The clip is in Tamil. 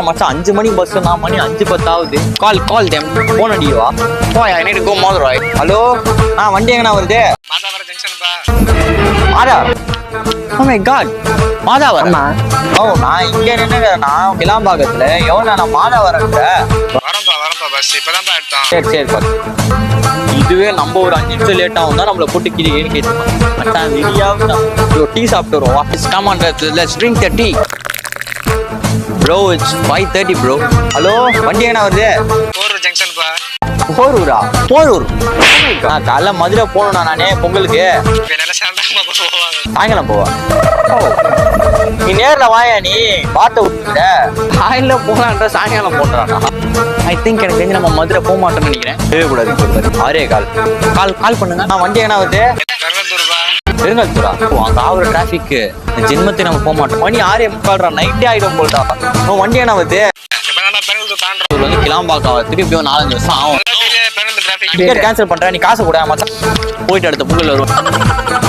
மச்சான் 5 மணி பஸ் நான் மணி 5:10 ஆகுது. கால் தேம் போன் அடிவா போய் I need to go Madurai. Hello வண்டி எங்கண்ணா வருது? மாதாவரம் ஜங்ஷன் பா. மாதா ஓ மை காட் மாதாவரம். ஓ நான் இங்க நின்னுக்கிறேன்னா கிளாம்பாக்கத்துல எவ்வளோ நான் மாதாவரம் வரம்பா பஸ் இப்பதான் எடுத்தான். சரி பா. இதுவே நம்ம ஒரு 5 நிமிஷம் லேட் ஆகும் தான் நம்மளை போட்டு கிரிக்கேன்னு கேட்டுருக்கோம். மச்சான் வெளியாவது டீ சாப்பிட்டு வருவோம். Come on let's drink the tea. Bro it's 5:30 bro. Hello வண்டி எங்கண்ணா வருது? போரூர் ஜங்ஷன் பா. போரூர் நான் காலைல மதுரை போகணும்ண்ணா நானே பொங்கலுக்கு. சாயங்காலம் போவா. நீ நேர்ல வாயா நீ பார்த்து விட்டுட்ட. காலையில போகலான்ற சாயங்காலம் போடுறானா? ஐ திங்க் எனக்கு தெரிஞ்சு நம்ம மதுரை போக மாட்டோம்னு நினைக்கிறேன். தேவைக்கூடாது 6 கால் பண்ணுங்க. நான் வண்டி எங்கண்ணா வருது? பெருங்கல்தூரா? அங்க ஆகுற டிராபிக்கு ஜென்மத்தை நம்ம போக மாட்டோம். மணி 6:45 நைட்டே ஆயிடும் போல்டா. வண்டி எங்கண்ணா வருது? வந்து கிளாம்பாக்கம் திருப்பி 4-5 வருஷம் ஆகும். கேன்சல் பண்றேன். நீ காசு கூட மச்சான் போயிட்டு அடுத்த பொங்கல் வருவோம்.